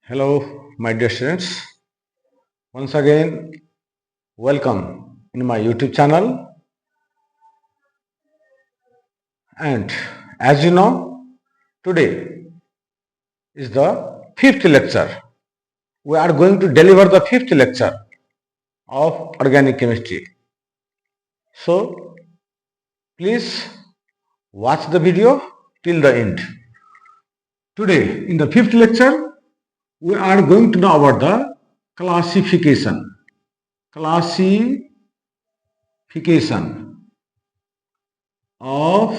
Hello, my dear students. Once again, welcome in my YouTube channel. And as you know, today is the fifth lecture. We are going to deliver the fifth lecture of organic chemistry. So, please watch the video till the end. Today, in the fifth lecture, we are going to know about the classification of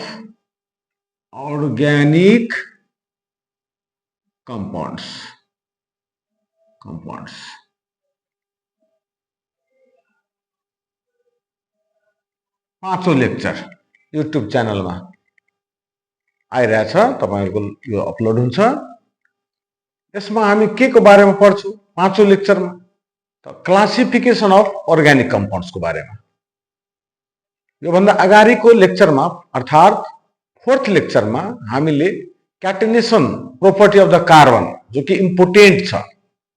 organic compounds. पाँचौं lecture YouTube च्यानलमा आइरहेछ, तपाईहरुको यो upload हुन्छ। यसमा हामी के को बारेमा पढ्छौं? पाँचौं लेक्चरमा त क्लासिफिकेसन अफ अर्ग्यानिक कम्पाउन्ड्स को बारेमा। यो भन्दा अगाडिको लेक्चरमा अर्थात फोर्थ लेक्चरमा हामीले क्याटेनेसन प्रोपर्टी अफ द कार्बन, जो कि इम्पोर्टेन्ट छ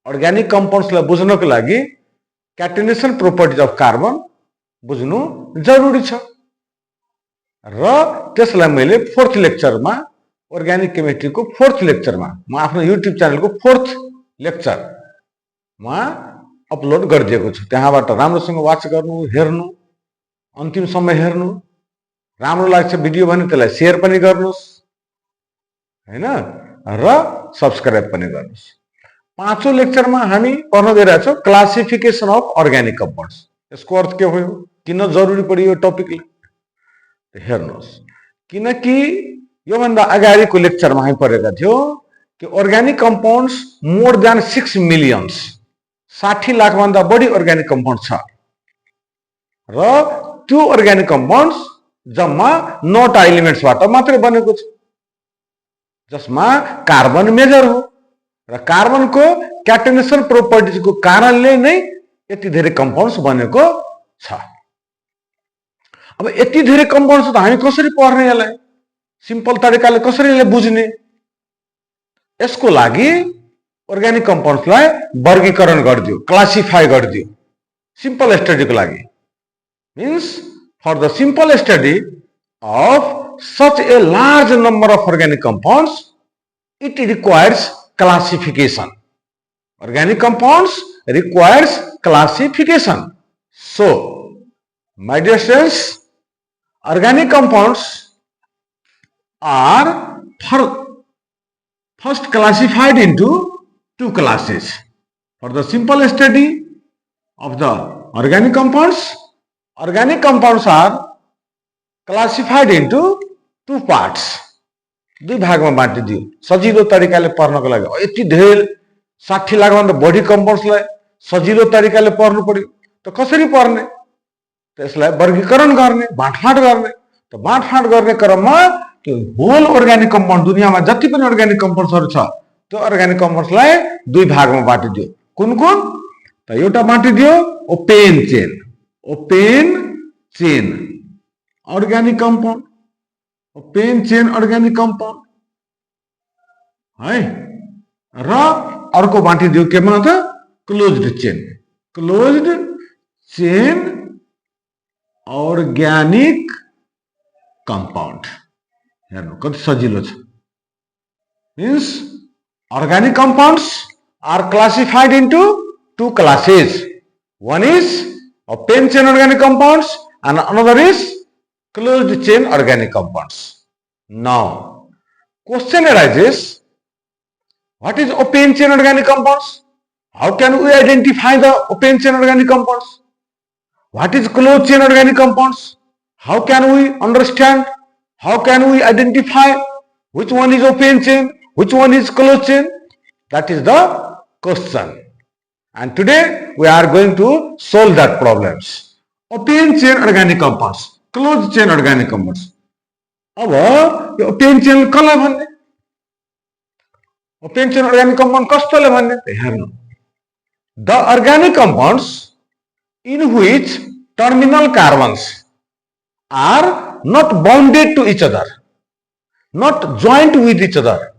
अर्ग्यानिक कम्पाउन्ड्सलाई बुझ्नको लागि, क्याटेनेसन प्रोपर्टी अफ कार्बन बुझ्नु जरुरी छ। र त्यसलाई मैले फोर्थ लेक्चरमा अर्ग्यानिक केमिस्ट्रीको फोर्थ लेक्चरमा म आफ्नो युट्युब च्यानलको फोर्थ लेक्चरमा अपलोड गरिदिएको छु। त्यहाँबाट राम्रोसँग वाच गर्नु, हेर्नु, अन्तिमसम्म हेर्नु। राम्रो लाग्छ भिडियो भने त्यसलाई शेयर पनि गर्नुस्, हैन, र सब्स्क्राइब पनि गर्नुस्। पाँचौं लेक्चरमा हामी पढ्न गइरहेछौं क्लासिफिकेसन अफ अर्ग्यानिक कम्पाउन्ड्स। यसको अर्थ के हो, किन जरुरी पर्यो यो टपिकले हेर्नुस्। किनकि यो भन्दा अगाडिको लेक्चरमा हामी पढेका थियौं कि organic compounds more than 6 millions, 60 lakh भन्दा बढी अर्ग्यानिक कम्पाउन्ड छ। र त्यो अर्ग्यानिक कम्पाउन्ड्स जम्मा 9 एलिमेन्ट्सबाट मात्रै बनेको छ, जसमा कार्बन मेजर हो। र कार्बनको क्याटेनेसन प्रोपर्टिजको कारणले नै यति धेरै कम्पाउन्ड्स बनेको छ। अब यति धेरै कम्पाउन्ड्स त हामी कसरी पढ्ने, यसलाई सिम्पल तरिकाले कसरी यसलाई बुझ्ने? यसको लागि अर्ग्यानिक कम्पाउन्ड्सलाई वर्गीकरण गरिदियो, क्लासिफाई गरिदियो सिम्पल स्टडीको लागि। Means for the simple study of such a large number of organic compounds, it requires classification. Organic compounds requires classification. So, my dear students, organic compounds are first classified into two classes. For the simple study of the organic compounds are classified into two parts. दुई भागमा बाँटिदियो सजिलो तरिकाले पढ्नको लागि। यति धेरै 60 लाख भन्दा बढी कम्पाउन्ड्सलाई सजिलो तरिकाले पढ्नु पर्यो त कसरी पढ्ने? त्यसलाई वर्गीकरण गर्ने, बाँडफाँड गर्ने। त बाँडफाँड गर्ने क्रममा त्यो होल अर्ग्यानिक कम्पाउन्ड, दुनियामा जति पनि अर्ग्यानिक कम्पाउन्ड्सहरु छ त्यो अर्ग्यानिक कम्पाउन्ड्सलाई दुई भागमा बाँटिदियो। कुन कुन? त एउटा बाँटिदियो open chain organic compound, open chain organic compound है। र अर्को बाँटिदियो केमा त? Closed chain organic compound. हेर्नु कति सजिलो छ। Means organic compounds are classified into two classes. One is open chain organic compounds and another is closed chain organic compounds. Now, question arises, what is open chain organic compounds? How can we identify the open chain organic compounds? What is closed chain organic compounds? How can we understand? How can we identify which one is open chain, which one is closed chain? That is the question. And today we are going to solve that problems. Open chain organic compounds, closed chain organic compounds. अब यो open chain कसलाई भन्ने? Open chain organic compound कस्तोलाई भन्ने? हेर्नु, the organic compounds in which terminal carbons are not bonded to each other, not joined with each other,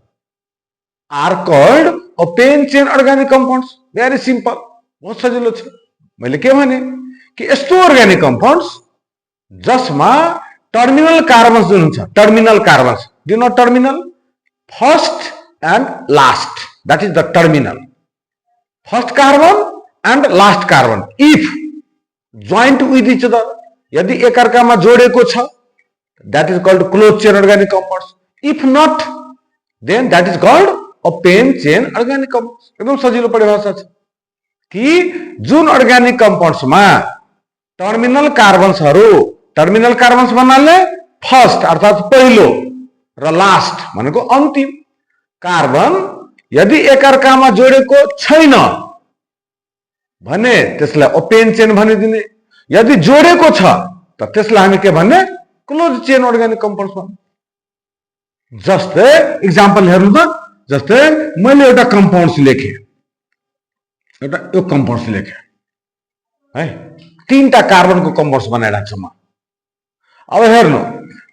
are called open chain organic compounds. Very simple, बहुत सजिलो छ। मैले के भने कि यस्तो अर्ग्यानिक कम्पाउन्ड्स जसमा टर्मिनल कार्बन्स जुन हुन्छ, terminal carbons, do not terminal, first and last, that is the terminal. First carbon and last carbon if joint with each other, यदि एकअर्कामा जोडेको छ, that is called close chain organic compounds. If not, then that is called open chain organic compounds. एकदम सजिलो परिभाषा छ कि जुन अर्ग्यानिक कम्पाउन्ड्समा टर्मिनल कार्बन्सहरू, टर्मिनल कार्बन्स भन्नाले फर्स्ट अर्थात् पहिलो र लास्ट भनेको अन्तिम कार्बन यदि एकअर्कामा जोडेको छैन भने त्यसलाई ओपेन चेन भनिदिने, यदि जोडेको छ त त्यसलाई हामी के भन्ने, क्लोज चेन अर्ग्यानिक कम्पाउन्ड्स भन्ने। जस्तै इक्जाम्पल हेर्नु त, जस्तै मैले एउटा कम्पाउन्ड्स लेखे, एउटा यो कम्पाउन्ड्स लेखे है, 3टा कार्बनको कम्पाउन्ड्स बनाइरहेको छु म। अब हेर्नु,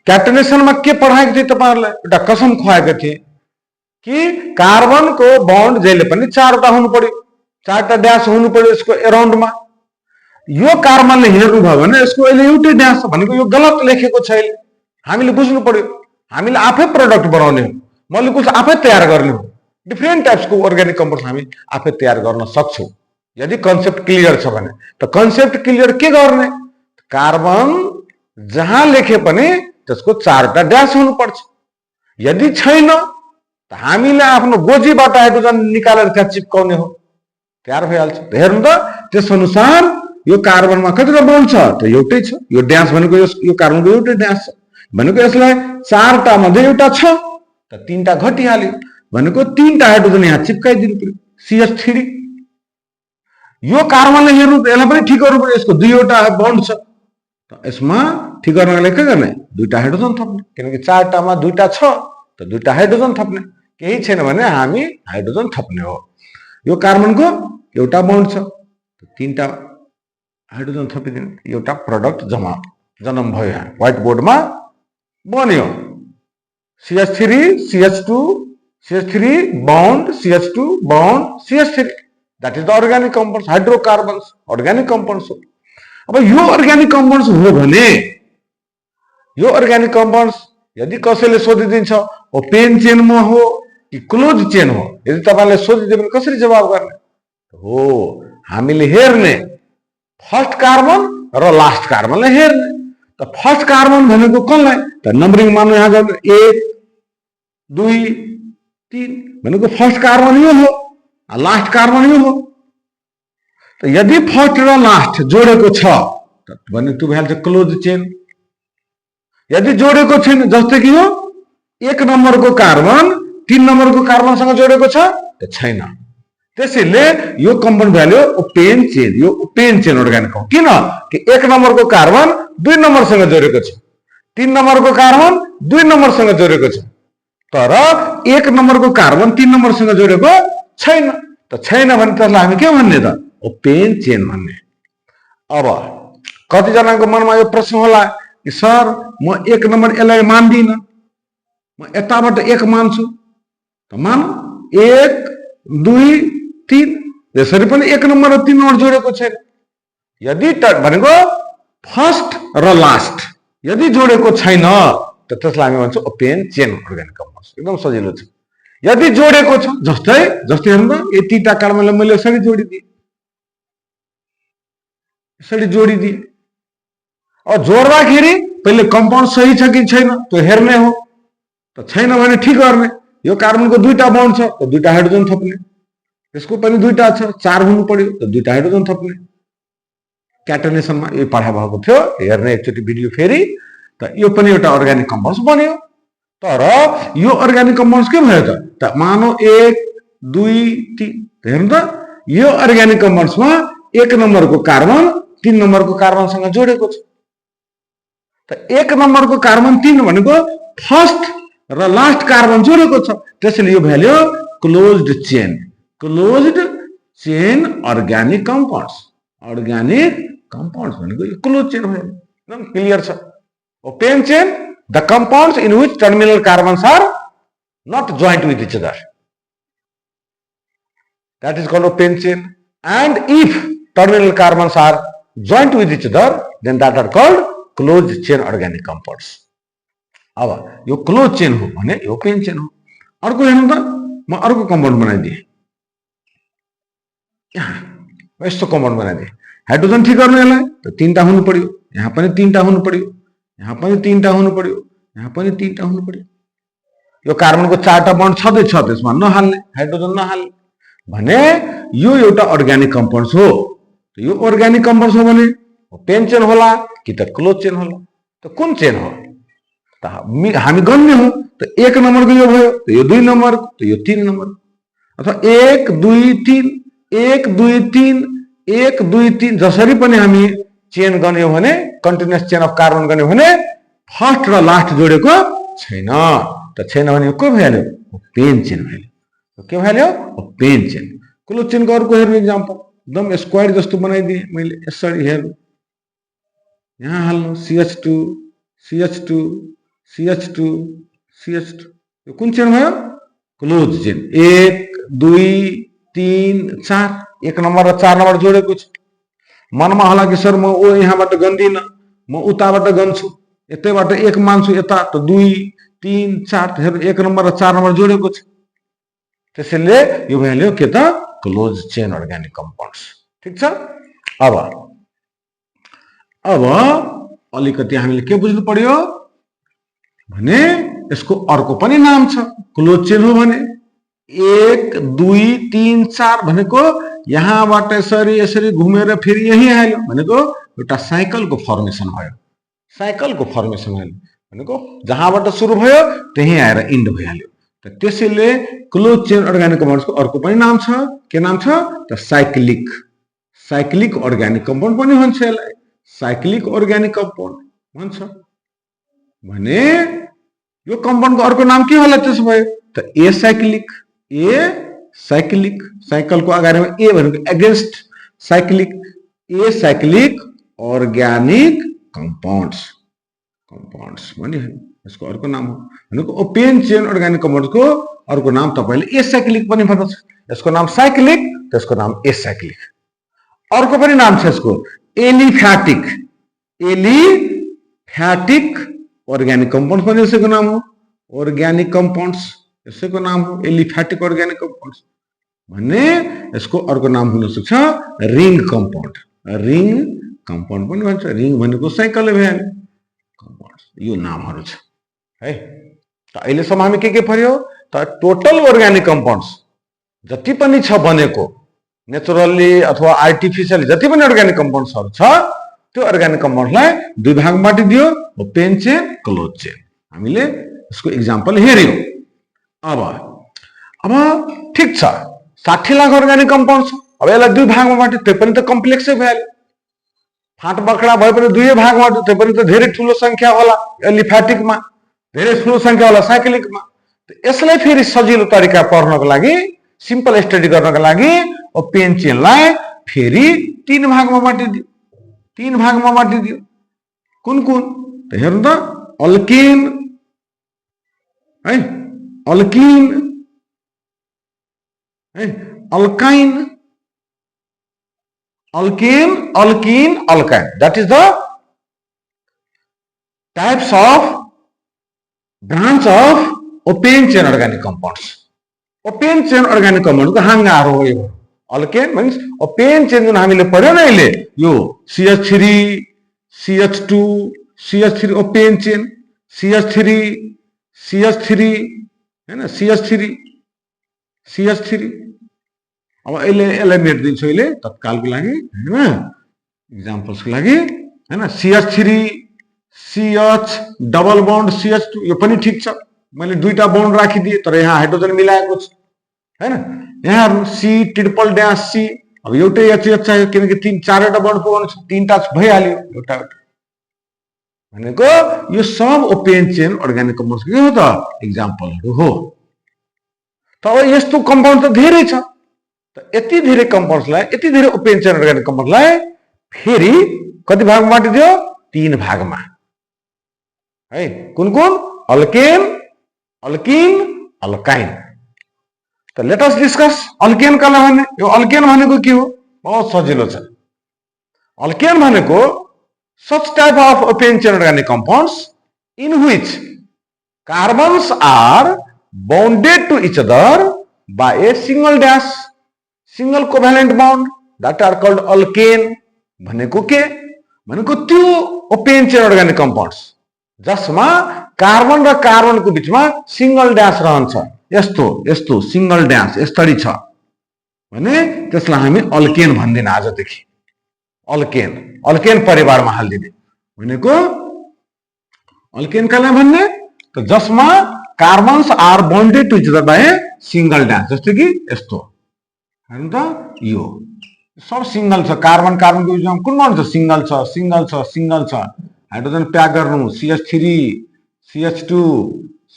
क्याटेनेसनमा के पढाएको थिएँ तपाईहरुलाई, एउटा कसम खुवाएको थिएँ कि कार्बनको बन्ड जहिले पनि 4वटा हुनु पर्यो, 4टा ड्यास हुनु पर्यो यसको एराउन्डमा। यो कार्बनले हेर्नुभयो भने यसको अहिले एउटै ड्यास छ भनेको यो गलत लेखेको छ। अहिले हामीले बुझ्नु पर्यो, हामीले आफै प्रोडक्ट बनाउने हो, मोलिकुल्स आफै तयार गर्ने हो। डिफ्रेन्ट टाइप्सको अर्ग्यानिक कम्पाउन्ड्स हामी आफै तयार गर्न सक्छौँ यदि कन्सेप्ट क्लियर छ भने। त कन्सेप्ट क्लियर के गर्ने, कार्बन जहाँ लेखे पनि त्यसको 4टा ड्यास हुनुपर्छ। यदि छैन त हामीले आफ्नो गोजीबाट हाइड्रोजन निकालेर त्यहाँ चिप्काउने हो, तयार भइहाल्छ। हेर्नु त, त्यस अनुसार यो कार्बनमा कतिवटा बन्ड छ त एउटै छ, यो ड्यास भनेको यो कार्बनको एउटै ड्यास छ भनेको यसलाई 4टा मध्ये एउटा छ त 3टा घटिहाल्यो भनेको 3टा हाइड्रोजन यहाँ चिप्काइदिनु पर्यो, CH3। यो कार्बनले हेर्नु त यसलाई पनि ठिक गर्नु पर्यो, यसको 2वटा बन्ड छ त यसमा ठिक गर्नको लागि के गर्ने, 2टा हाइड्रोजन थप्ने, किनकि 4टामा 2टा छ त 2टा हाइड्रोजन थप्ने, केही छैन भने हामी हाइड्रोजन थप्ने हो। यो कार्बनको एउटा बन्ड छ त 3टा हाइड्रोजन थपिदिने, एउटा प्रोडक्ट जन्म भयो। यहाँ व्हाइट बोर्डमा बन्यो CH3 CH2 CH3 bond CH2 bond CH3, that is the organic compounds, hydrocarbons organic compounds हो। अब यो अर्ग्यानिक कम्पाउन्ड्स हो भने यो अर्ग्यानिक कम्पाउन्ड्स यदि कसैले सोधिदिन्छ ओपेन चेनमा हो कि क्लोज चेन हो, यदि तपाईले सोधिदियो भने कसरी जवाब गर्ने हो, हामीले हेर्ने फर्स्ट कार्बन र लास्ट कार्बनलाई हेर्ने। त फर्स्ट कार्बन भनेको कसलाई त नम्बरिङ मान्नु, यहाँ गर्नु 1 2 3 भनेको फर्स्ट कार्बन यो हो, लास्ट कार्बन यो हो। त यदि फर्स्ट र लास्ट जोडेको छ भने त्यो भइहाल्छ क्लोज चेन। यदि जोडेको छैन, जस्तै कि यो 1 नम्बरको कार्बन 3 नम्बरको कार्बनसँग जोडेको छ त छैन, त्यसैले यो कम्पाउन्ड भ्याल्यु ओपेन चेन, यो ओपेन चेन अर्ग्यानिक हो। किन कि 1 नम्बरको कार्बन 2 नम्बरसँग जोडेको छ, 3 नम्बरको कार्बन 2 नम्बरसँग जोडेको छ, तर 1 नम्बरको कार्बन 3 नम्बरसँग जोडेको छैन। त छैन भने त्यसलाई हामी के भन्ने त, ओपेन चेन भन्ने। अब कतिजनाको मनमा यो प्रश्न होला कि सर म 1 नम्बर यसलाई मान्दिनँ, म यताबाट 1 मान्छु, त मान 1 2 3, यसरी पनि 1 नम्बर र 3 नम्बर जोडेको छैन। यदि भनेको फर्स्ट र लास्ट यदि जोडेको छैन त त्यसलाई हामी भन्छौँ ओपेन चेन अर्ग्यानिक कम्पाउन्ड्स। एकदम सजिलो छ। यदि जोडेको छ, जस्तै हेर्नु त, यतिटा कार्बनलाई मैले यसरी जोडिदिएँ, यसरी जोडिदिएँ। अब जोड्दाखेरि पहिले कम्पाउन्ड सही छ कि छैन त्यो हेर्ने हो, त छैन भने ठिक गर्ने। यो कार्बनको 2टा बन्ड छ त 2टा हाइड्रोजन थप्ने, यसको पनि 2टा छ 4 हुनु पर्यो त 2टा हाइड्रोजन थप्ने। क्याटेनेसनमा यो पढा भएको थियो, हेर्ने एकचोटि भिडियो फेरि, त यो पनि एउटा अर्ग्यानिक कम्पाउन्ड्स बन्यो। तर यो अर्ग्यानिक कम्पाउन्ड्स के भयो त मानौ 1 2 3, हेर्नु त, यो अर्ग्यानिक कम्पाउन्ड्समा 1 नम्बरको कार्बन 3 नम्बरको कार्बनसँग जोडेको छ। त 1 नम्बरको कार्बन 3 भनेको फर्स्ट र लास्ट कार्बन जोडेको छ, त्यसैले यो value closed chain, closed chain organic compounds, organic compounds भनेको यो क्लोज चेन भयो। एकदम क्लियर छ। Open chain, the compounds in which terminal carbons are not joint with each other. that is called open chain. And if terminal carbons are joined with each other, then that are called closed chain organic compounds. अब यो close chain हो भने यो open chain हो. अर्को हेर्नु त, म अर्को कम्पाउन्ड बनाइदिएँ. यहाँ यस्तो कम्पाउन्ड बनाइदिएँ. हाइड्रोजन ठिक गर्नु यसलाई त तीनटा हुनु पर्यो, यहाँ पनि तीनटा हुनु पर्यो, यहाँ पनि तीनटा हुनु पर्यो, यहाँ पनि तीनटा हुनु पर्यो. यो कार्बनको चारटा बन्ड छँदैछ, त्यसमा नहाल्ने, हाइड्रोजन नहाल्ने भने यो एउटा अर्ग्यानिक कम्पाउन्ड हो. यो अर्ग्यानिक कम्पाउन्ड हो भने ओपन चेन होला कि त क्लोज चेन होला? त कुन चेन हो त हामी गन्ने हो? त 1 नम्बरको यो भयो, त यो 2 नम्बर, त यो 3 नम्बर, अथवा 1 2 3 1 2 3 1 2 3 जसरी पनि हामी चेन गन्यौं भने, कन्टिन्युअस चेन अफ कार्बन गन्यौं भने फर्स्ट र लास्ट जोडेको छैन. त छैन भने के भइहाल्यो? ओपन चेन भइहाल्यो. के भइहाल्यो? Open chain. क्लोज चेनको अर्को हेर्नु एक्जाम्पल, एकदम स्क्वायर जस्तो बनाइदिएँ मैले. यसरी हेर्नु, यहाँ हाल्नु CH2 CH2 CH2 CH2. यो कुन चेन भयो? Close chain. 1 2 3 4, 1 नम्बर र 4 नम्बर जोडेको छ. मनमा होला कि सर म यहाँबाट गन्दिन, म उताबाट गन्छु, यतैबाट 1 मान्छु, यता त 2 3 4, हेर्नु 1 नम्बर र 4 नम्बर जोडेको छ. त्यसैले यो भइहाल्यो के त? Close chain organic compounds. ठिक छ. अब अलिकति हामीले के बुझ्नु पर्यो भने यसको अर्को पनि नाम छ. क्लोज चेन हो भने 1 2 3 4 भनेको यहाँबाट यसरी यसरी घुमेर फेरि यही आयो भनेको एउटा साइकलको फर्मेसन भयो. साइकलको फर्मेसन भयो भनेको जहाँबाट सुरु भयो त्यही आएर इन्ड भइहाल्यो. त त्यसैले क्लोज चेन अर्ग्यानिक कम्पाउन्ड्सको अर्को पनि नाम छ. के नाम छ त? साइक्लिक. साइक्लिक अर्ग्यानिक कम्पाउन्ड पनि भन्छ यसलाई. साइक्लिक अर्ग्यानिक कम्पाउन्ड भन्छ भने यो कम्पाउन्डको अर्को नाम के होला त्यसो भए? त ए साइक्लिक. A cyclic. साइकलको अगाडिमा ए भनेको against cyclic. A cyclic organic compounds. Compounds भने यसको अर्को नाम हो भनेको ओपन चेन अर्ग्यानिक कम्पाउन्ड्सको अर्को नाम तपाईले ए साइक्लिक पनि भन्छ. यसको नाम साइक्लिक, त्यसको नाम ए साइक्लिक. अर्को पनि नाम छ यसको एलिफ्याटिक. एलिफ्याटिक अर्ग्यानिक कम्पाउन्ड्स पनि यसको नाम हो. अर्ग्यानिक कम्पाउन्ड्स यसको नाम हो एलिफ्याटिक अर्ग्यानिक कम्पाउन्ड्स भन्ने. यसको अर्को नाम हुन सक्छ रिङ कम्पाउन्ड. रिङ कम्पाउन्ड पनि भन्छ. रिङ भनेको साइकल भइहाल्यो. कम्पाउन्ड्स यो नामहरू छ है. त अहिलेसम्म हामी के पर्यो त? टोटल अर्ग्यानिक कम्पाउन्ड्स जति पनि छ बनेको नेचुरली अथवा आर्टिफिसियली जति पनि अर्ग्यानिक कम्पाउन्ड्सहरू छ त्यो अर्ग्यानिक कम्पाउन्ड्सलाई दुई भागमा बाँडिदियो, ओपन चेन, क्लोज चेन. हामीले यसको इक्जाम्पल हेर्यौं. अब ठिक छ, 60 लाख अर्ग्यानिक कम्पाउन्ड छ. अब यसलाई दुई भागमा बाँड्यो, त्यो पनि त कम्प्लेक्सै भइहाल्यो. फाँट बक्रा भए पनि दुई भागमा बाँड्यो, त्यो पनि त धेरै ठुलो संख्या होला. एलिफ्याटिकमा धेरै ठुलो संख्या होला, साइक्लिकमा. यसलाई फेरि सजिलो तरिका पढ्नको लागि, सिम्पल स्टडी गर्नको लागि ओपन चेनलाई फेरि 3 भागमा बाँडिदियो. 3 भागमा बाँडिदियो. कुन कुन त हेर्नु त? अल्किन है, अल्किन है, alkyne, alkane, alkene, alkyne. That is the types of branch of open chain organic compounds. Open chain organic compound को हाँगाहरू हो यो. अल्केन means open chain जुन हामीले पढ्यौं न अहिले, यो CH3 CH2 CH3 open chain, CH3 हैन, CH3. अब यसलाई मेटिदिन्छु अहिले तत्कालको लागि हैन, एक्जाम्पल्सको लागि हैन. CH3 CH double bond CH2 यो पनि ठीक छ. मैले दुईटा बन्ड राखिदिए तर यहाँ हाइड्रोजन मिलाएको छ हैन. यहाँ C ट्रिपल ड्याश C. अब एउटै HH चाहियो किनकि 3-4वटा बन्ड पुगाउनु छ, 3टा भइहाल्यो एउटा भनेको. यो सब ओपन चेन अर्ग्यानिक कम्पाउन्ड्सको के हो त? एक्जाम्पलहरू हो. त अब यस्तो कम्पाउन्ड त धेरै छ. यति धेरै कम्पाउन्ड्सलाई, यति धेरै ओपन चेन अर्ग्यानिक कम्पाउन्डलाई फेरि कति भागमा बाँडिदियो? 3 भागमा है. कुन कुन? Alkane, alkene, alkyne. त त लेट अस डिस्कस अल्केन कला भने यो अल्केन भनेको के हो बहुत सजिलो छ अल्केन भनेको such type of open chain organic compounds in which carbons are bonded to each other by a single dash single covalent bond that are called alkane भनेको के भनेको त्यो ओपेन चेन अर्गानिक कम्पाउन्ड्स जसमा carbon र कार्बनको बीचमा single dash रहन्छ यस्तो यस्तो सिंगल ड्याश यसरी छ भने त्यसलाई हामी अल्केन भन्दिन आजदेखि अल्केन अल्केन परिवारमा हाल्दिने भनेको अल्केन कालाई भन्ने त जसमा carbons are bonded to each other by single dash जस्तो कि यस्तो हेर्नु त यो सब सिंगल छ कार्बन कार्बनको बीचमा कुन बन्ड छ सिंगल छ सिंगल छ सिंगल छ हाइड्रोजन प्याक गर्नु CH3 CH2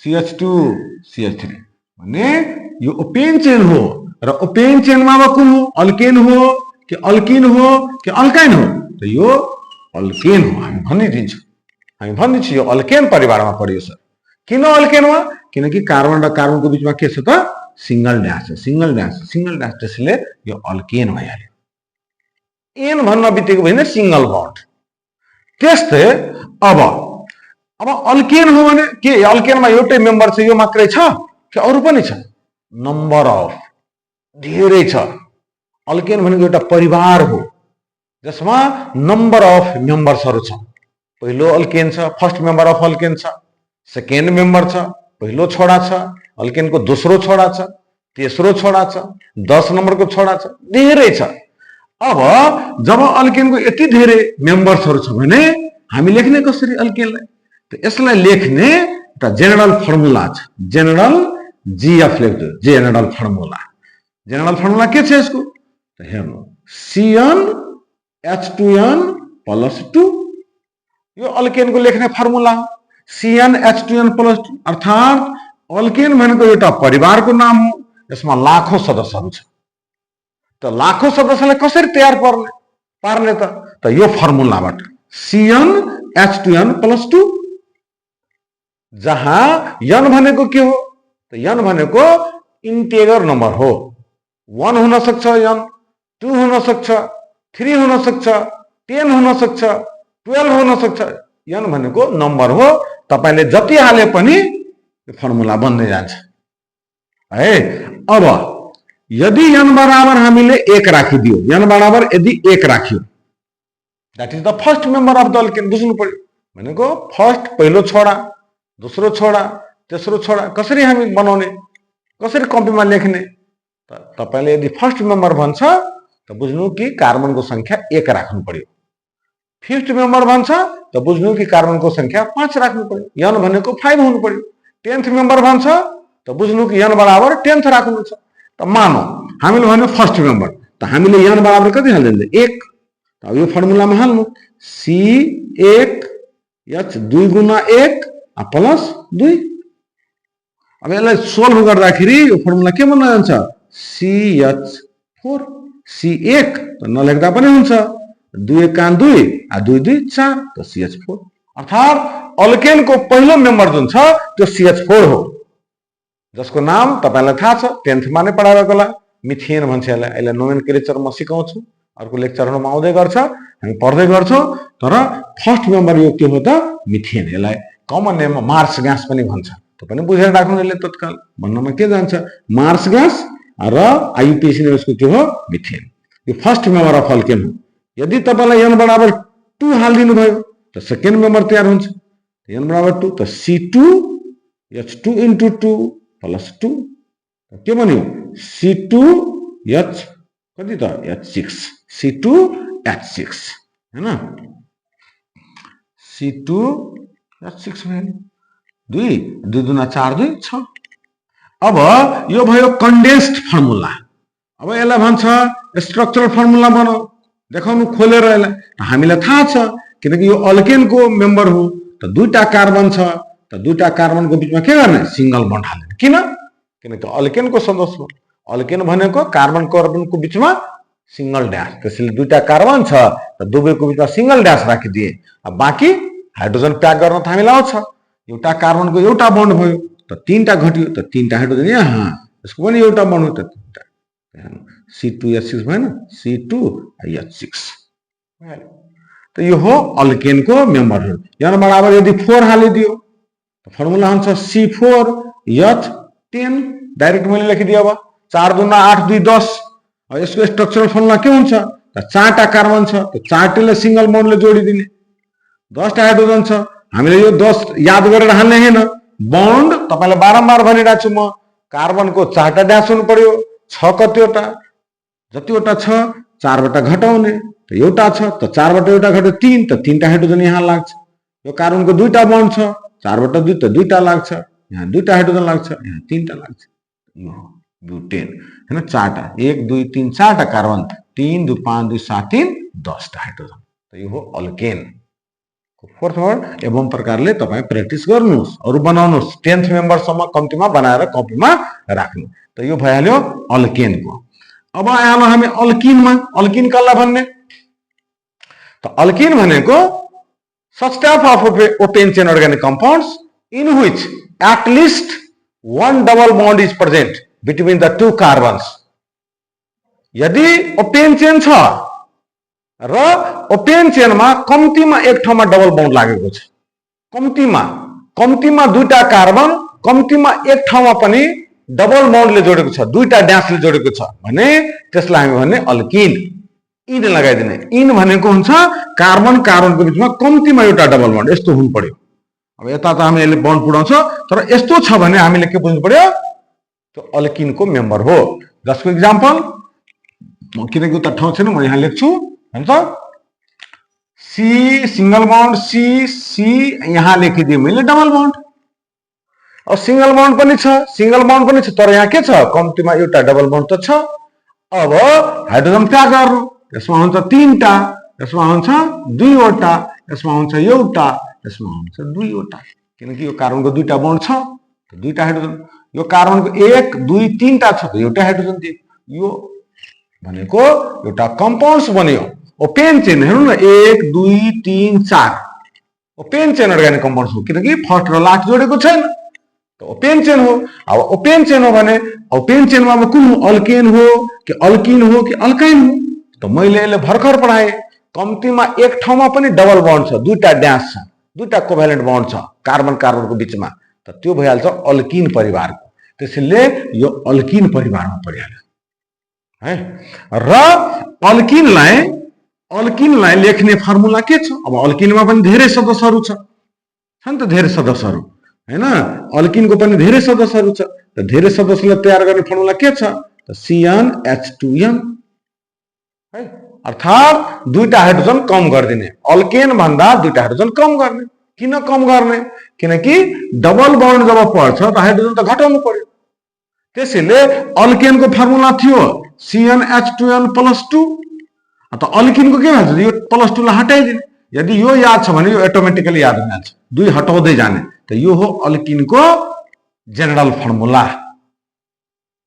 CH2 CH3 भने यो ओपेन चेन हो र ओपेन चेनमा कुन हो अल्केन हो कि अल्किन हो कि अल्काइन हो त यो अल्केन हो हामी भनिदिन्छौँ यो अल्केन परिवारमा पर्यो सर किन अल्केनमा किनकि कार्बन र कार्बनको बीचमा के छ त सिंगल ड्याश छ सिंगल ड्याश त्यसले यो अल्केन भइहाल्यो एन भन्न बित्तिकै होइन सिंगल बन्ड त्यस्तै अब अल्केन हो भने के अल्केनमा एउटै मेम्बर छ यो मात्रै छ कि अरू पनि छ नम्बर अफ धेरै छ अल्केन भनेको एउटा परिवार हो जसमा नम्बर अफ मेम्बर्सहरू छ पहिलो अल्केन छ फर्स्ट मेम्बर अफ अल्केन छ सेकेन्ड मेम्बर छ पहिलो छोडा छ अल्केनको दोस्रो छोडा छ तेस्रो छोडा छ 10 नम्बरको छोडा छ धेरै छ अब जब अल्केनको यति धेरै मेम्बर्सहरू छ भने हामी लेख्ने कसरी अल्केनलाई त यसलाई लेख्ने एउटा जेनरल फर्मुला छ जेनरल जीएफ लेख्छु जेनरल फर्मुला के छ यसको त हेर्नु CnH2n+2 यो अल्केनको लेख्ने फर्मुला CnH2n+2 अर्थात अल्केन भनेको एउटा परिवारको नाम हो यसमा लाखौं सदस्यहरू छ त लाखौं सदस्यलाई कसरी तयार पार्ने त यो फर्मुलाबाट CnH2n+2 जहाँ n भनेको के हो त n भनेको इन्टिजर नम्बर हो 1 हुन सक्छ n 2 हुन सक्छ 3 हुन सक्छ 10 हुन सक्छ 12 हुन सक्छ n भनेको नम्बर हो तपाईले जति हाले पनि यो फर्मुला बन्दै जान्छ है अब यदि n बराबर हामीले 1 राखिदियो n बराबर यदि 1 राख्यो that is the first member of the alkane बुझ्नु पर्यो भनेको फर्स्ट पहिलो छोडा दोस्रो छोडा तेस्रो छोडा कसरी हामी बनाउने कसरी कपीमा लेख्ने तपाईले यदि फर्स्ट मेम्बर भन्छ त बुझ्नु कि कार्बनको संख्या 1 राख्नु पर्यो फिफ्थ मेम्बर भन्छ त बुझ्नु कि कार्बनको संख्या 5 राख्नु पर्यो n भनेको 5 हुनु पर्यो 10th मेम्बर भन्छ त बुझ्नु कि n बराबर 10th राख्नु छ त मानौ हामीले भन्यो फर्स्ट मेम्बर त हामीले n बराबर कति हाल्दिन्छ 1 त यो फर्मुलामा हाल्नु C1H2 गुना 1 प्लस 2 अब यसलाई सोल्भ गर्दाखेरि यो फर्मुला के बन्न जान्छ CH4 C1 त नलेख्दा पनि हुन्छ 2 1 2 2 2 4 त CH4 अर्थात अल्केनको पहिलो मेम्बर जुन छ त्यो CH4 हो जसको नाम तपाईलाई थाहा छ 10th मा नै पढाएको होला मिथेन भन्छ यसलाई अहिले नोमेनक्लेचर म सिकाउँछु अर्को लेक्चरमा आउँदै गर्छ हामी पढ्दै गर्छौं तर फर्स्ट मेम्बर यो के हो त मिथेन यसलाई कमन नेम मार्स ग्यास पनि भन्छ तपाईले बुझेर राख्नु यसले तत्काल भन्नमा के जान्छ मार्स ग्यास र आइयुपिएसी ने उसको के हो मिथेन यो फर्स्ट मेम्बर अफ अल्केन हो यदि तपाईलाई n बराबर 2 हाल्दिनु भयो त सेकेन्ड मेम्बर तयार हुन्छ n बराबर 2 त C2H2 into 2 plus 2 के बन्यो C2H कति त H6 C2H6 हैन C2H6 भयो 2 2 दुना 4 2 6 अब यो भयो कन्डेन्स्ड फर्मुला अब यसलाई भन्छ स्ट्रक्चरल फर्मुला बनाऊ देखाउनु खोलेर यसलाई हामीलाई थाहा छ किनकि यो अल्केनको मेम्बर हो त दुईटा कार्बन छ त दुईटा कार्बनको बीचमा के गर्ने सिंगल बन्ड हाल्ने किन किनकि अल्केनको सदस्य हो अल्केन भनेको कार्बन कार्बनको बीचमा सिंगल ड्याश त्यसैले दुईटा कार्बन छ त दुवैको बीचमा सिंगल ड्याश राखिदिए अब बाँकी हाइड्रोजन प्याक गर्न त हामीलाई आउँछ एउटा कार्बनको एउटा बन्ड भयो त तीनटा घट्यो त तीनटा हाइड्रोजन यहाँ यसको पनि एउटा बन्ड हो त C2H6 भएन C2H6 त यो हो अल्केनको मेम्बरहरु यहाँ बराबर यदि 4 हालिदियो त फर्मुला हुन्छ C4H10 डाइरेक्ट मैले लेखिदिए अब 4 दूना 8 2 10 अब यसको स्ट्रक्चरल फर्मुला के हुन्छ त 4 टा कार्बन छ त 4 टेले सिंगल बन्डले जोडिदिने 10 टा हाइड्रोजन छ हामीले यो 10 याद गरेर हाल्ने हैन बन्ड तपाईलाई बारम्बार भनिरहेछु म कार्बनको 4 टा ड्यास हुनु पर्यो 6 कतिवटा जतिवटा छ 4 बाट घटाउने त एउटा छ त 4 बाट एउटा घट्यो 3 त 3 टा हाइड्रोजन यहाँ लाग्छ यो कार्बनको दुईटा बन्ड छ 4 बाट 2 त दुईटा लाग्छ यहाँ दुईटा हाइड्रोजन लाग्छ यहाँ 3 टा लाग्छ यो ब्युटेन हैन 4 टा 1 2 3 4 टा कार्बन 3 2 5 2 7 3 10 टा हाइड्रोजन त यो हो अल्केन को फोर्थ वर्ड एवं प्रकारले तपाई प्र्याक्टिस गर्नुस् अरु बनाउनुस् 10th मेम्बर सम्म कम्तिमा बनाएर कपीमा राख्नु त यो भइहाल्यो अल्केन को अब आयौं हामी अल्किनमा अल्किन कसलाई भन्ने त अल्किन भनेको such type of open chain organic compounds in which at least one double bond is present between the two carbons यदि ओपेन चेन छ र ओपेन चेनमा कम्तिमा एक ठाउँमा डबल बन्ड लागेको छ कम्तिमा दुईटा कार्बन कम्तिमा एक ठाउँमा पनि डबल बन्डले जोडेको छ दुईटा ड्यासले जोडेको छ भने त्यसलाई हामी भन्ने अल्किन इन लगाइदिने इन भनेको हुन्छ कार्बन कार्बनको बीचमा कम्तिमा एउटा डबल बन्ड यस्तो हुनु पर्यो अब यता त हामीले बन्ड पुडाउँछ तर यस्तो छ भने हामीले के बुझ्नु पर्यो त्यो अल्किनको मेम्बर हो जसको एक्जाम्पल म किनकि उता ठाउँ छैन म यहाँ लेख्छु हुन्छ C single bond C C यहाँ लेखिदिए मैले डबल बन्ड अब सिंगल बन्ड पनि छ तर यहाँ के छ कम्तिमा एउटा डबल बन्ड त छ अब हाइड्रोजन त्याग गर्नु यसमा हुन्छ 3 टा यसमा हुन्छ 2 वटा यसमा हुन्छ एउटा यसमा हुन्छ 2 वटा किनकि यो कार्बनको दुईटा बन्ड छ त दुईटा हाइड्रोजन यो कार्बनको 1 2 3 टा छ त एउटा हाइड्रोजन दियो यो भनेको एउटा कम्पाउन्ड्स बन्यो ओपेन चेन हेर्नु न 1 2 3 4 ओपेन चेन अर्गानिक कम्पाउन्ड्स हो किनकि फर्स्ट र लास्ट जोडेको छैन त ओपेन चेन हो अब ओपेन चेन हो भने ओपेन चेनमा अब कुन अल्केन हो कि अल्किन हो कि अल्काइन हो त मैले यसले भर्खर पढाए कम्तिमा एक ठाउँमा पनि डबल बन्ड छ दुईटा ड्यास छ दुईटा कोभ्यालेन्ट बन्ड छ कार्बन कार्बनको बीचमा त त्यो भइहाल्छ अल्किन परिवारको त्यसैले यो अल्किन परिवारमा परिहाल्यो है र अल्किनलाई लेख्ने फर्मुला के छ अब अल्किनमा पनि धेरै सदस्यहरू छ नि त धेरै सदस्यहरू हैन अल्किनको पनि धेरै सदस्यहरू छ त धेरै सदस्यलाई तयार गर्ने फर्मुला के छ त CnH2n है अर्थात दुईटा हाइड्रोजन कम गरिदिने अल्केन भन्दा दुईटा हाइड्रोजन कम गर्ने किन कम गर्ने किनकि डबल बन्ड जब पर्छ त हाइड्रोजन त घटाउनु पर्यो त्यसैले अल्केनको फर्मुला थियो CnH2n+2 त अल्किनको के भन्छ यो +2 लाई हटाइदिने यदि यो याद छ भने यो अटोमेटिकली याद हुनेछ दुई हटाउँदै जाने त यो हो अल्किनको जेनरल फर्मुला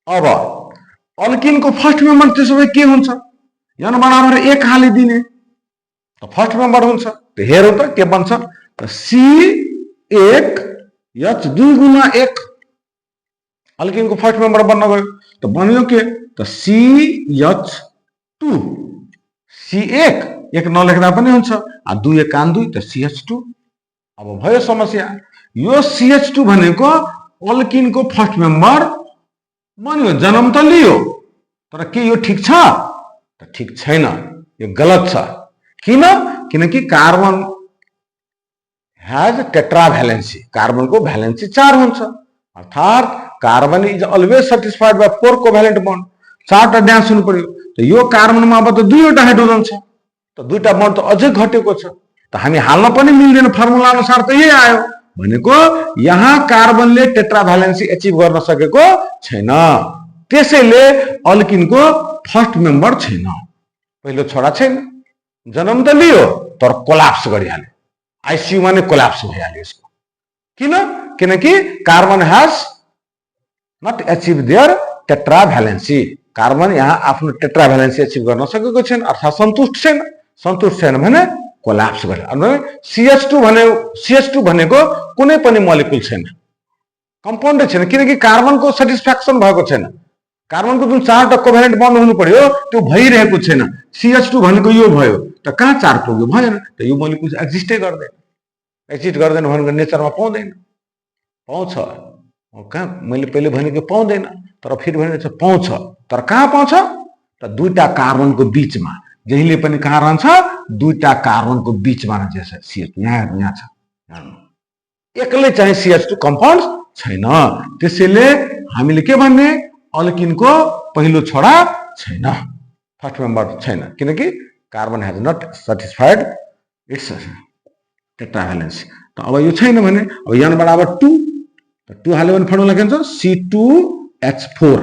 अब अल्किनको फर्स्ट मेम्बर त्यसो भए के हुन्छ यहाँ बराबर 1 हालिदिने त फर्स्ट मेम्बर हुन्छ त हेरौ त के बन्छ त C1H2 गुना 1 अल्किनको फर्स्ट मेम्बर बन्न गयो त बन्यो के त CH2 C1 एक नलेख्दा पनि हुन्छ आ 2 1 कान 2 त CH2 अब भयो समस्या यो CH2 भनेको अल्किनको फर्स्ट मेम्बर बन्यो जन्म त लियो तर के यो ठीक छ त ठीक छैन यो गलत छ किनकि कार्बन हैज टेट्रा भ्यालेन्सी कार्बनको भ्यालेन्सी 4 हुन्छ अर्थात carbon is always satisfied by 4 covalent bond 4 टा ड्यास हुनु पर्यो त यो कार्बनमा अब त 2 वटा हाइड्रोजन छ त दुईटा बन्ड त अझै घटेको छ त हामी हाल्न पनि मिल्दैन फर्मुला अनुसार त यही आयो भनेको यहाँ कार्बनले टेट्रा भ्यालेन्सी अचिभ गर्न सकेको छैन त्यसैले अल्किनको फर्स्ट मेम्बर छैन पहिलो छोरा छैन जन्म त लियो तर कोल्याप्स गरिहाल्यो आईसीयू मा नै कोल्याप्स भइहाल्यो यसको किनकि carbon has not achieve their tetra valency carbon यहाँ आफ्नो टेट्रा भ्यालेन्सी अचिभ गर्न सकेको छैन अर्थात सन्तुष्ट छैन भने कोल्याप्स गर्यो CH2 भनेको कुनै पनि मोलिक्युल छैन कम्पाउन्डै छैन, किनकि कार्बनको सेटिस्फ्याक्सन भएको छैन। कार्बनको जुन 4टा कोभ्यालेन्ट बन्ड हुनु पर्यो त्यो भइरहेको छैन। CH2 भनेको यो भयो त कहाँ 4 पुग्यो, भएन त, यो मोलिकुल एक्जिस्टै गर्दैन। एक्जिस्ट गर्दैन भनेको नेचरमा पाउँदैन, पाउँछ कहाँ, मैले पहिले भनेको पाउँदैन, तर फेरि भने पाउँछ, तर कहाँ पाउँछ त दुईटा कार्बनको बीचमा, जहिले पनि कहाँ रहन्छ, दुईटा कार्बनको बीचमा रहन्छ CH2। यहाँ छ, एक्लै चाहिँ CH2 कम्पाउन्ड छैन। त्यसैले हामीले के भन्ने, अल्किनको पहिलो छोडा छैन, फर्स्ट मेम्बर छैन, किनकि carbon has not satisfied its tetravalency. त अब यो छैन भने अब n बराबर 2, त 2 हाल्यो भने फर्मुला के हुन्छ, C2H4,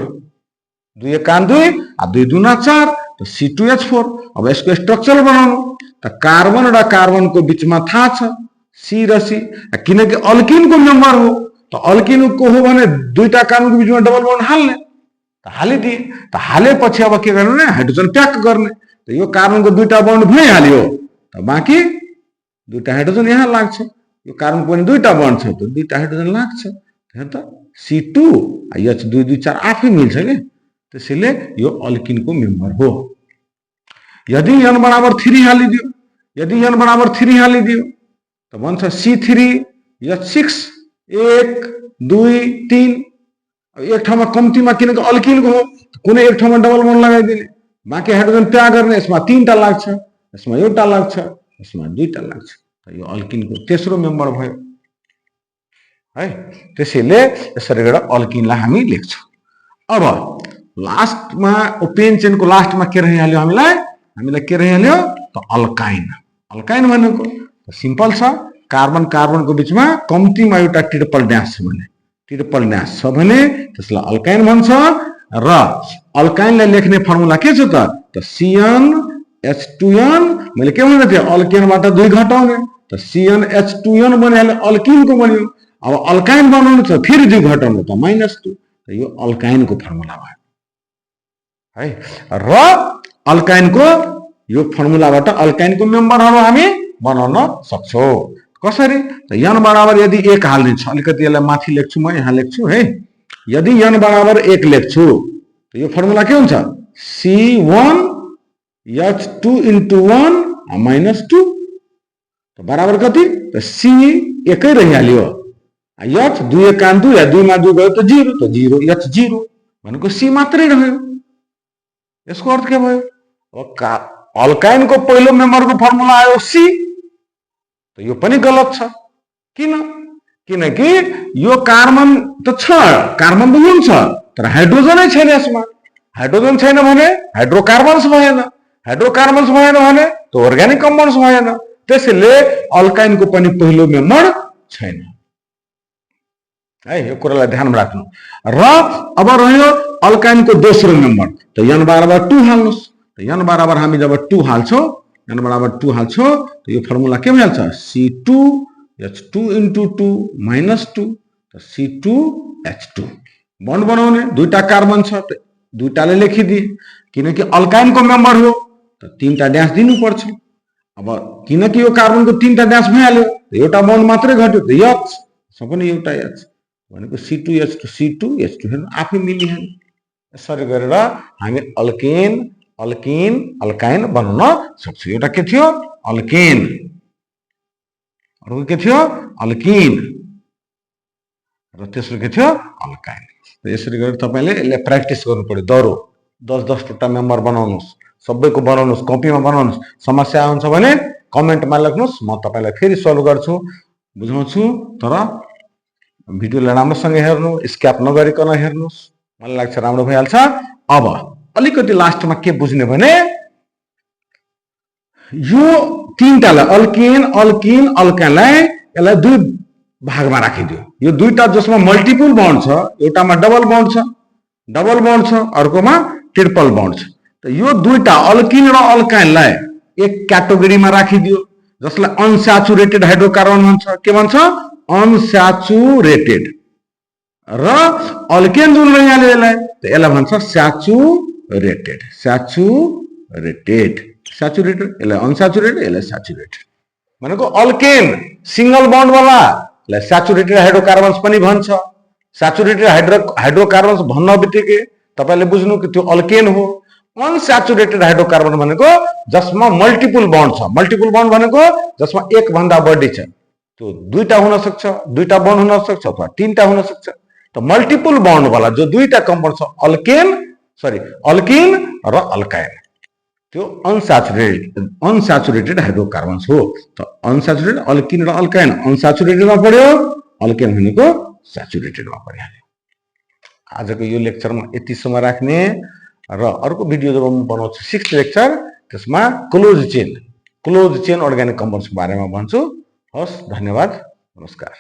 2 1 2 आ 2 2 4, त C2H4। अब यसको स्ट्रक्चर बनाउनु, त कार्बन र कार्बनको बीचमा थाहा छ C र C, किनकि अल्किनको मेम्बर हो, त अल्किनको हो भने दुईटा कार्बनको बीचमा डबल बन्ड हाल्ने, त हालिदिए, त हालेपछि अब के गर्ने, हाइड्रोजन प्याक गर्ने। त यो कार्बनको दुईटा बन्ड भइहाल्यो, त बाँकी दुईटा हाइड्रोजन यहाँ लाग्छ। यो कार्बनको पनि दुईटा बन्ड छ, त दुईटा हाइड्रोजन लाग्छ, हेर त C2 H2 2 4 आफै मिल्छ के। त्यसैले यो अल्किनको मेम्बर हो। यदि n बराबर 3 हालिदियो, यदि n बराबर 3 हालिदियो त भन्छ C3H6 1 2 3। अब एक ठाउँमा कम्तीमा, किनकि अल्किनको हो, कुनै एक ठाउँमा डबल बन्ड लगाइदिने, बाँकी हाइड्रोजन प्याक गर्ने, यसमा 3टा लाग्छ, यसमा एउटा लाग्छ, यसमा 2टा लाग्छ, त यो अल्किनको तेस्रो मेम्बर भयो है। त्यसैले यसरी गरेर अल्किनलाई हामी लेख्छौँ। अब लास्टमा ओपेन चेनको लास्टमा के रहिहाल्यो, हामीलाई के रहिहाल्यो त अल्काइन। अल्काइन भनेको सिम्पल छ, कार्बन कार्बनको बीचमा कम्तीमा एउटा ट्रिपल ड्यास छ भने, ट्रिपल ड्यास छ भने त्यसलाई अल्काइन भन्छ। र अल्काइनलाई लेख्ने फर्मुला के छ त CnH2n। मैले के भनेको थिएँ, अल्केनबाट 2 घटाउने, त CnH2n बनिहाल्यो, अल्किनको बन्यो। अब अल्काइन बनाउनु छ, फेरि 2 घटाउनु, त -2, त यो अल्काइनको फर्मुला भयो है। र अल्काइनको यो फर्मुलाबाट अल्काइनको मेम्बरहरू हामी बनाउन सक्छौँ। कसरी त n बराबर यदि 1 हाल्दिन्छ, अलिकति यसलाई माथि लेख्छु म, यहाँ लेख्छु है। यदि n बराबर 1 लेख्छु त यो फर्मुला के हुन्छ, C1H2 × 1 -2, त बराबर कति, त C एकै रहिहाल्यो, H 2 1 2 या 2 मा 2 गयो त 0, त 0 H0 भनेको C मात्रै रह्यो। यसको अर्थ के भयो, अब अल्काइनको पहिलो मेम्बरको फर्मुला आयो C, त यो पनि गलत छ। किन, किनकि यो कार्बन त छ, कार्बन त हुन्छ, तर हाइड्रोजनै छैन यसमा। हाइड्रोजन छैन भने हाइड्रोकार्बन्स भएन, हाइड्रोकार्बन्स भएन भने त अर्ग्यानिक कम्पाउन्ड्स भएन। त्यसैले अल्काइनको पनि पहिलो मेम्बर छैन है, यो कुरालाई ध्यानमा राख्नु। र अब रह्यो अल्काइनको दोस्रो मेम्बर, त n बराबर 2 हाल्नुस्। त n बराबर हामी जब 2 हाल्छौँ, n बराबर 2 हाल्छौँ, त यो फर्मुला के भइहाल्छ, C2H2 × 2 -2, त C2H2। बन्ड बनाउने, दुईटा कार्बन छ, त दुईटाले लेखिदिए, किनकि अल्काइनको मेम्बर हो, त 3टा ड्यास दिनुपर्छ। अब किनकि यो कार्बनको 3टा ड्यास भइहाल्यो, त एउटा बन्ड मात्रै घट्यो, त H पनि एउटा H भनेको C2H2 C2H2 हेर्नु आफै मिलिहाल्यो। यसरी गरेर हामी अल्केन अल्किन अल्काइन बनाउन सक्छौँ। एउटा के थियो, अल्केन, अर्को के थियो, अल्किन, र तेस्रो के थियो, अल्काइन। यसरी गरेर तपाईँले यसलाई प्र्याक्टिस गर्नु पर्यो, दह्रो 10-10 मेम्बर बनाउनुहोस्, सबैको बनाउनुहोस्, कपीमा बनाउनुहोस्। समस्या हुन्छ भने कमेन्टमा लेख्नुहोस्, म तपाईँलाई फेरि सल्भ गर्छु, बुझाउँछु। तर भिडियोलाई राम्रोसँग हेर्नु, स्क्याप नगरिकन हेर्नुहोस्, मलाई लाग्छ राम्रो भइहाल्छ। अब अलिकति लास्टमा के बुझ्ने भने, यो 3टालाई अल्केन अल्किन अल्काइनलाई यसलाई 2 भागमा राखिदियो। यो दुईटा जसमा मल्टिपल बन्ड छ, एउटामा डबल बन्ड छ, अर्कोमा ट्रिपल बन्ड छ, त यो दुईटा अल्किन र अल्काइनलाई एक क्याटेगोरीमा राखिदियो, जसलाई अनस्याचुरेटेड हाइड्रोकार्बन भन्छ। के भन्छ, अनस्याचुरेटेड। र अल्केन जुन रहिहाल्यो यसलाई, त यसलाई भन्छ स्याचुरेटेड। स्याचुरेटेड यसलाई अनस्याचुरेटेड, यसलाई स्याचुरेटेड। भनेको अल्केन सिंगल बन्ड वाला स्याचुरेटेड हाइड्रोकार्बन्स पनि भन्छ, स्याचुरेटेड हाइड्रोकार्बन्स भन्न बित्तिकै तपाईँले बुझ्नु कि त्यो अल्केन हो। अनस्याचुरेटेड हाइड्रोकार्बन भनेको जसमा मल्टिपल बन्ड छ। मल्टिपल बन्ड भनेको जसमा एक भन्दा बढी छ, त्यो दुईटा हुन सक्छ, दुईटा बन्ड हुन सक्छ अथवा तीनटा हुन सक्छ। त मल्टिपल बन्ड वाला जो दुईटा कम्पाउन्ड छ अल्किन र अल्काइन, त्यो अनस्याचुरेटेड हाइड्रोकार्बन्स हो। त अनस्याचुरेटेड अल्किन र अल्काइन, अनस्याचुरेटेडमा पढ्यो, अल्केन भनेको स्याचुरेटेडमा पढिहाल्यो। आजको यो लेक्चरमा यतिसम्म राख्ने र अर्को भिडियो जब म बनाउँछु 6th लेक्चर, त्यसमा क्लोज चेन अर्ग्यानिक कम्पाउन्ड्सको बारेमा भन्छु। हस्, धन्यवाद, नमस्कार।